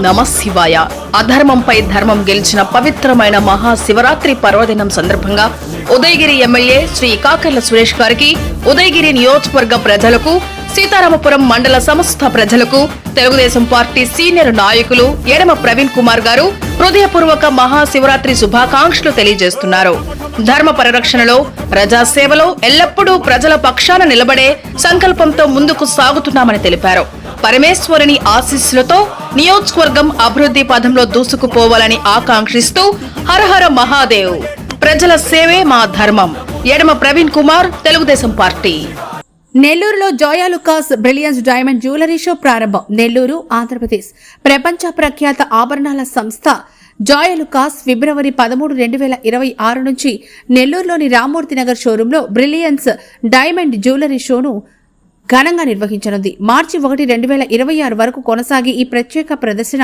నమఃశివాయ. అధర్మంపై ధర్మం గెలిచిన పవిత్రమైన మహాశివరాత్రి పర్వదినం సందర్భంగా ఉదయగిరి ఎమ్మెల్యే శ్రీ కాకర్ల సురేష్ గారికి, ఉదయగిరి నియోజకవర్గ ప్రజలకు, సీతారామపురం మండల సమస్త ప్రజలకు తెలుగుదేశం పార్టీ సీనియర్ నాయకులు ఎడమ ప్రవీణ్ కుమార్ గారు హృదయపూర్వక మహాశివరాత్రి శుభాకాంక్షలు తెలియజేస్తున్నారు. ధర్మ పరిరక్షణలో, ప్రజాసేవలో ఎల్లప్పుడూ ప్రజల పక్షాన నిలబడే సంకల్పంతో ముందుకు సాగుతున్నామని తెలిపారు. పరమేశ్వరుని ఆశీస్సులతో నియోజకవర్గం అభివృద్ధి పథంలో దూసుకుపోవాలని ఆకాంక్షిస్తూ హరహర మహాదేవ్, ప్రజల సేవే మా ధర్మం. ఎడమ ప్రవీణ్ కుమార్, తెలుగుదేశం పార్టీ. నెల్లూరులో Joyalukkas brilliance diamond jewellery show ప్రారంభం. నెల్లూరు, ఆంధ్రప్రదేశ్. ప్రపంచ ప్రఖ్యాత ఆభరణాల సంస్థ జోయా లుకాస్ ఫిబ్రవరి 13, 2026 నుంచి నెల్లూరులోని రామ్మూర్తి నగర్ షోరూంలో బ్రిలియన్స్ డైమండ్ జ్యువెలరీ షోను ఘనంగా నిర్వహించనుంది. మార్చి 1, 2026 వరకు కొనసాగి ఈ ప్రత్యేక ప్రదర్శన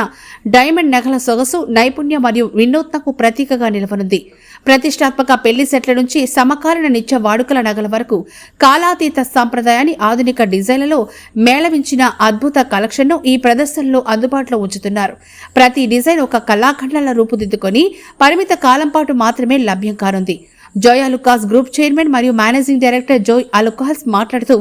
డైమండ్ నగల సొగసు, నైపుణ్యం మరియు వినూత్నకు ప్రతీకగా నిలవనుంది. ప్రతిష్టాత్మక పెళ్లి సెట్ల నుంచి సమకాలీన నిత్య వాడుకల నగల వరకు కాలాతీత సంప్రదాయాన్ని ఆధునిక డిజైన్లలో మేళవించిన అద్భుత కలెక్షన్ను ఈ ప్రదర్శనలో అందుబాటులో ఉంచుతున్నారు. ప్రతి డిజైన్ ఒక కళాఖండాల రూపుదిద్దుకొని పరిమిత కాలం పాటు మాత్రమే లభ్యం కానుంది. జోయా లుకాస్ గ్రూప్ చైర్మన్ మరియు మేనేజింగ్ డైరెక్టర్ జోయ్ అలుకాస్ మాట్లాడుతూ,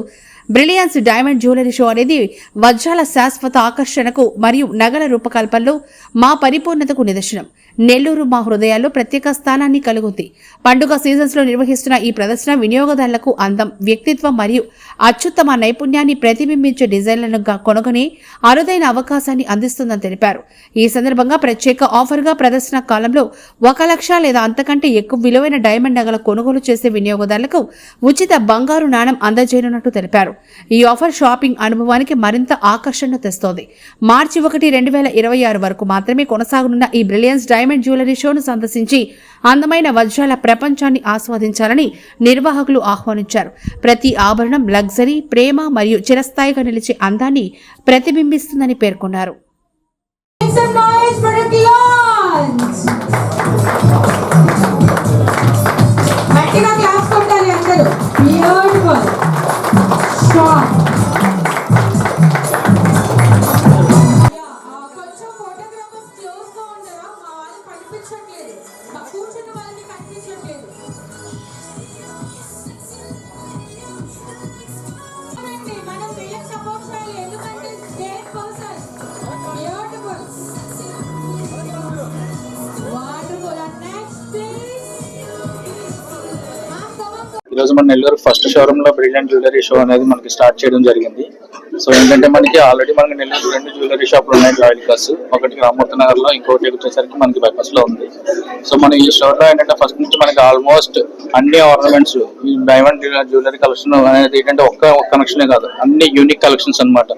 బ్రిలియన్స్ డైమండ్ జ్యువెలరీ షో అనేది వజ్రాల శాశ్వత ఆకర్షణకు మరియు నగల రూపకల్పనలో మా పరిపూర్ణతకు నిదర్శనం. నెల్లూరు మా హృదయాల్లో ప్రత్యేక స్థానాన్ని కలిగింది. పండుగ సీజన్స్ లో నిర్వహిస్తున్న ఈ ప్రదర్శన వినియోగదారులకు అందం, వ్యక్తిత్వం మరియు అత్యుత్తమ నైపుణ్యాన్ని ప్రతిబింబించే డిజైన్లను కొనుగొనే అరుదైన అవకాశాన్ని అందిస్తుందని తెలిపారు. ఈ సందర్భంగా ప్రత్యేక ఆఫర్గా ప్రదర్శన కాలంలో 1 లక్ష లేదా అంతకంటే ఎక్కువ విలువైన డైమండ్ నగల కొనుగోలు చేసే వినియోగదారులకు ఉచిత బంగారు నాణెం అందజేయనున్నట్టు తెలిపారు. ఈ ఆఫర్ షాపింగ్ అనుభవానికి మరింత ఆకర్షణను తెస్తోంది. మార్చి 1, 2026 వరకు మాత్రమే కొనసాగనున్న ఈ బ్రిలియన్స్ డైమండ్ జ్యువెలరీ షోను సందర్శించి అందమైన వజ్రాల ప్రపంచాన్ని ఆస్వాదించాలని నిర్వాహకులు ఆహ్వానించారు. ప్రతి ఆభరణం లగ్జరీ, ప్రేమ మరియు చిరస్థాయిగా నిలిచే అందాన్ని ప్రతిబింబిస్తుందని పేర్కొన్నారు. ఈరోజు మన నెల్లూరు ఫస్ట్ షోరూమ్ లో బ్రిలియంట్ జ్యువెలరీ షో అనేది మనకి స్టార్ట్ చేయడం జరిగింది. సో ఏంటంటే మనకి ఆల్రెడీ మనకి నెల్లూరు 2 జ్యువెలరీ షాపులు ఉన్నాయి. జోయా లుకాస్ ఒకటి రామ్మూర్తి నగర్ లో, ఇంకోటి వచ్చేసరికి మనకి బైపాస్ లో ఉంది. సో మన ఈ స్టోర్ లో ఏంటంటే ఫస్ట్ నుంచి మనకి ఆల్మోస్ట్ అన్ని ఆర్నమెంట్స్, ఈ డైమండ్ జ్యువెలరీ కలెక్షన్ అనేది ఏంటంటే ఒక్క కలెక్షనే కాదు, అన్ని యూనిక్ కలెక్షన్స్ అన్నమాట.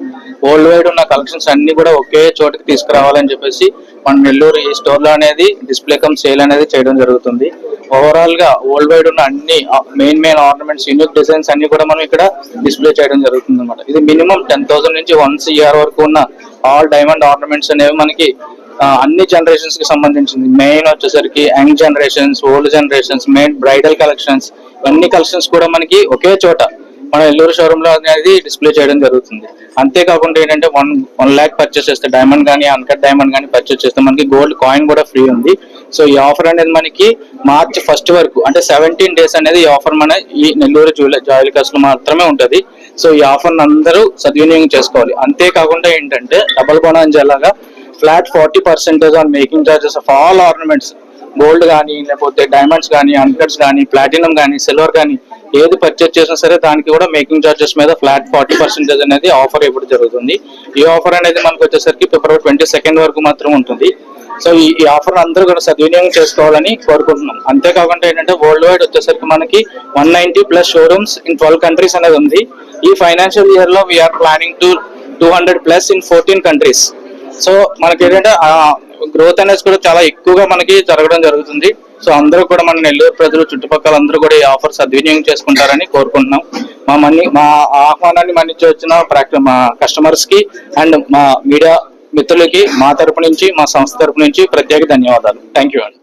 వరల్డ్ వైడ్ ఉన్న కలెక్షన్స్ అన్ని కూడా ఒకే చోటికి తీసుకురావాలని చెప్పేసి మన నెల్లూరు ఈ స్టోర్ లో అనేది డిస్ప్లే కమ్ సేల్ అనేది చేయడం జరుగుతుంది. ఓవరాల్ గా వరల్డ్ వైడ్ ఉన్న అన్ని మెయిన్ ఆర్నమెంట్స్, యూనిక్ డిజైన్స్ అన్ని కూడా మనం ఇక్కడ డిస్ప్లే చేయడం జరుగుతుంది అనమాట. ఇది మినిమం 10,000 నుంచి 1 CR వరకు ఉన్న ఆల్ డైమండ్ ఆర్నమెంట్స్ అనేవి మనకి అన్ని జనరేషన్స్ కి సంబంధించింది. మెయిన్ వచ్చేసరికి young generations, old generations, main bridal collections, అన్ని కలెక్షన్స్ కూడా మనకి ఒకే చోట మన నెల్లూరు షోరూమ్ లో అనేది డిస్ప్లే చేయడం జరుగుతుంది. అంతేకాకుండా ఏంటంటే 1 lakh పర్చేస్ చేస్తే డైమండ్ కానీ, అన్కట్ డైమండ్ కానీ పర్చేస్ చేస్తే మనకి గోల్డ్ కాయిన్ కూడా ఫ్రీ ఉంది. సో ఈ ఆఫర్ అనేది మనకి మార్చి 1 వరకు, అంటే 17 days అనేది ఈ ఆఫర్ మన ఈ నెల్లూరు జోయా లుకాస్ లో మాత్రమే ఉంటది. సో ఈ ఆఫర్ అందరూ సద్వినియోగం చేసుకోవాలి. అంతేకాకుండా ఏంటంటే డబల్ బోనాంజాలాగా flat 40% on making charges of all ornaments, gold కానీ, లేకపోతే డైమండ్స్ కానీ, అన్కట్స్ కానీ, ప్లాటినం కానీ, సిల్వర్ కానీ ఏది పర్చేస్ చేసినా సరే దానికి కూడా మేకింగ్ చార్జెస్ మీద ఫ్లాట్ 40% అనేది ఆఫర్ ఇవ్వడం జరుగుతుంది. ఈ ఆఫర్ అనేది మనకు వచ్చేసరికి ఫిబ్రవరి 22 వరకు మాత్రం ఉంటుంది. సో ఈ ఆఫర్ అందరూ కూడా సద్వినియోగం చేసుకోవాలని కోరుకుంటున్నాం. అంతేకాకుండా ఏంటంటే వరల్డ్ వైడ్ వచ్చేసరికి మనకి 190+ షోరూమ్స్ ఇన్ 12 countries అనేది ఉంది. ఈ ఫైనాన్షియల్ ఇయర్ లో we're planning to 200+ in 14 countries. So మనకి ఏంటంటే గ్రోత్ అనేది కూడా చాలా ఎక్కువగా మనకి జరగడం జరుగుతుంది. సో అందరూ కూడా మన నెల్లూరు ప్రజలు, చుట్టుపక్కల అందరూ కూడా ఈ ఆఫర్ సద్వినియోగం చేసుకుంటారని కోరుకుంటున్నాం. మా ఆహ్వానాన్ని మన్నించి వచ్చిన మా కస్టమర్స్ కి అండ్ మా మీడియా మిత్రులకి మా తరపు నుంచి, మా సంస్థ తరపు నుంచి ప్రత్యేక ధన్యవాదాలు. థ్యాంక్ యూ అండి.